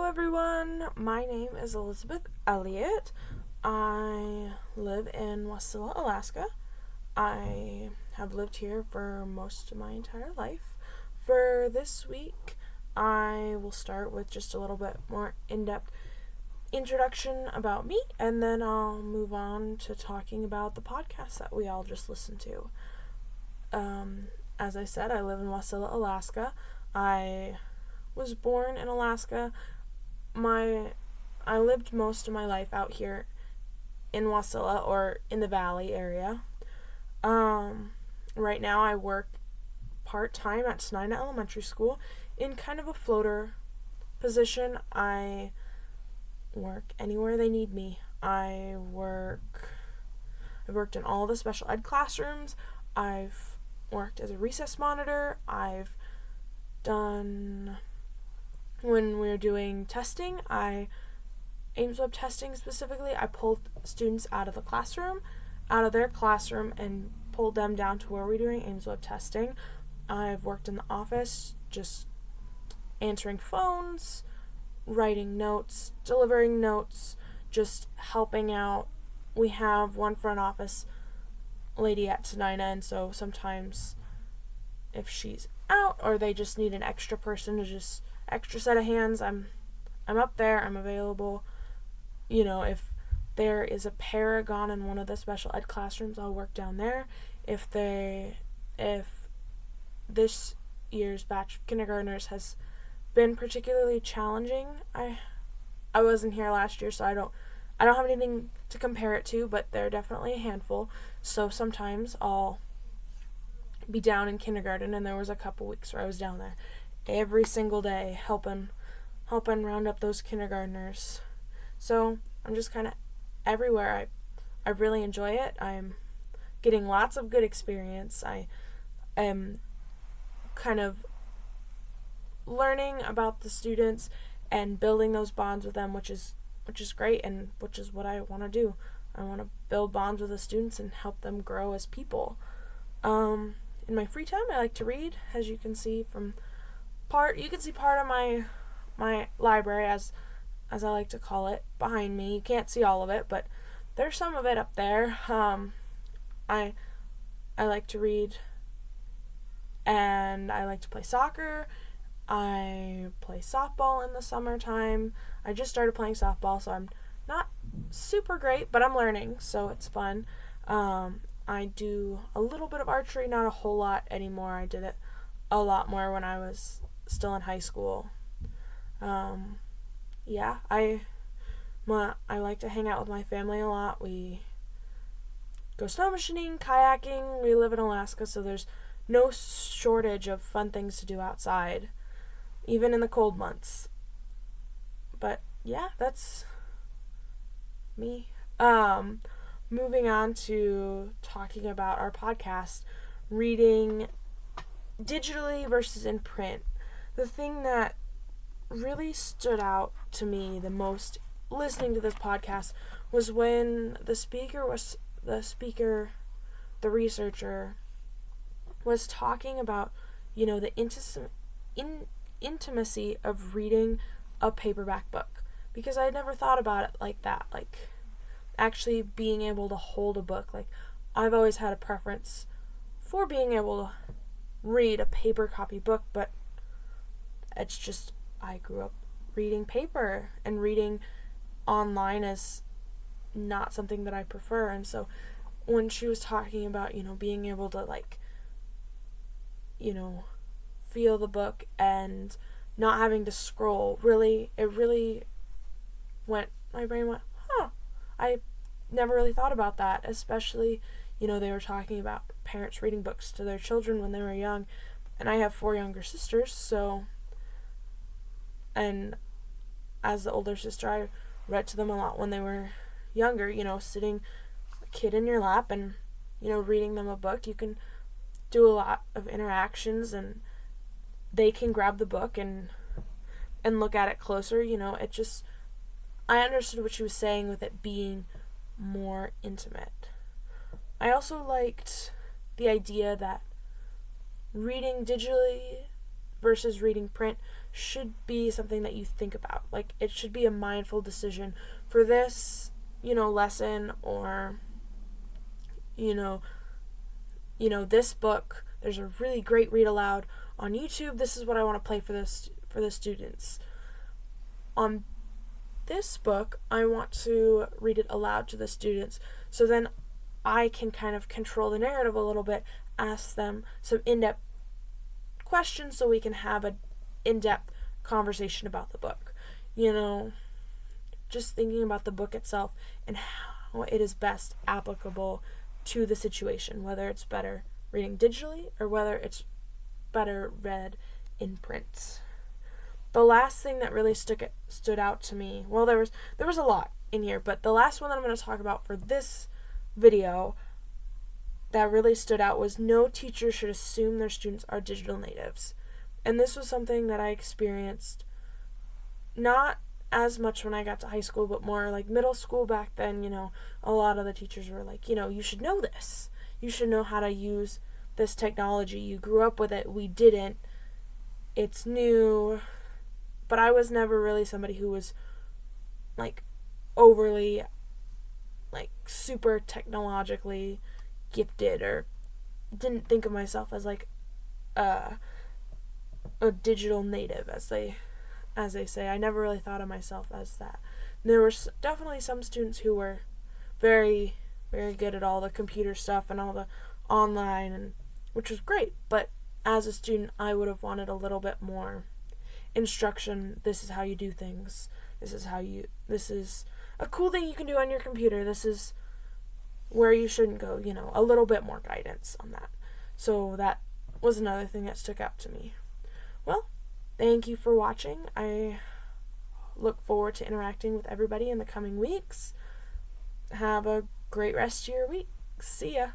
everyone. My name is Elizabeth Elliott. I live in Wasilla, Alaska. I have lived here for most of my entire life. For this week, I will start with just a little bit more in-depth introduction about me, and then I'll move on to talking about the podcast that we all just listened to. As I said, I live in Wasilla, Alaska. I was born in Alaska. I lived most of my life out here in Wasilla or in the Valley area. Right now I work part-time at Tenina Elementary School in kind of a floater position. I work anywhere they need me. I've worked in all the special ed classrooms. I've worked as a recess monitor. I've done, when we were doing testing, Ames Web testing specifically, I pulled students out of their classroom, and pulled them down to where we're doing Ames Web testing. I've worked in the office, just answering phones, writing notes, delivering notes, just helping out. We have one front office lady at Tenina, and so sometimes if she's out or they just need an extra person to just extra set of hands, I'm up there, I'm available. If there is a paragon in one of the special ed classrooms, I'll work down there. If this year's batch of kindergartners has been particularly challenging, I wasn't here last year, so I don't have anything to compare it to, but they're definitely a handful. So sometimes I'll be down in kindergarten, and there was a couple weeks where I was down there every single day helping round up those kindergartners. So I'm just kind of everywhere. I really enjoy it. I'm getting lots of good experience. I am kind of learning about the students and building those bonds with them, which is great, and which is what I want to do. I want to build bonds with the students and help them grow as people. In my free time, I like to read. As you can see part of my library, as I like to call it, behind me. You can't see all of it, but there's some of it up there. I like to read, and I like to play soccer. I play softball in the summertime. I just started playing softball, so I'm not super great, but I'm learning, so it's fun. I do a little bit of archery, not a whole lot anymore. I did it a lot more when I was still in high school. I like to hang out with my family a lot. We go snow machining, kayaking. We live in Alaska, so there's no shortage of fun things to do outside, even in the cold months. But yeah, that's me. Moving on to talking about our podcast, reading digitally versus in print. The thing that really stood out to me the most listening to this podcast was when the researcher was talking about, the intimacy of reading a paperback book, because I had never thought about it like that, like actually being able to hold a book. Like, I've always had a preference for being able to read a paper copy book, but it's just, I grew up reading paper, and reading online is not something that I prefer. And so when she was talking about, being able to feel the book and not having to scroll, my brain went, I never really thought about that, especially, they were talking about parents reading books to their children when they were young, and I have 4 younger sisters, and as the older sister, I read to them a lot when they were younger, sitting a kid in your lap and, reading them a book. You can do a lot of interactions, and they can grab the book and look at it closer. I understood what she was saying with it being more intimate. I also liked the idea that reading digitally versus reading print should be something that you think about. Like, it should be a mindful decision for this, lesson, or, this book. There's a really great read aloud on YouTube. This is what I want to play for the students. On this book, I want to read it aloud to the students, so then I can kind of control the narrative a little bit, ask them some in-depth questions so we can have an in-depth conversation about the book. Just thinking about the book itself and how it is best applicable to the situation, whether it's better reading digitally or whether it's better read in print. The last thing that really stood out to me, well, there was a lot in here, but the last one that I'm going to talk about for this video that really stood out was no teacher should assume their students are digital natives. And this was something that I experienced not as much when I got to high school, but more like middle school back then. A lot of the teachers were like, you should know this. You should know how to use this technology. You grew up with it. We didn't. It's new. But I was never really somebody who was like overly like super technologically gifted, or didn't think of myself as like a digital native, as they say. I never really thought of myself as that. And there were definitely some students who were very, very good at all the computer stuff and all the online, and which was great. But as a student, I would have wanted a little bit more instruction. This is how you do things. This is a cool thing you can do on your computer. This is where you shouldn't go, a little bit more guidance on that. So that was another thing that stuck out to me. Well, thank you for watching. I look forward to interacting with everybody in the coming weeks. Have a great rest of your week. See ya.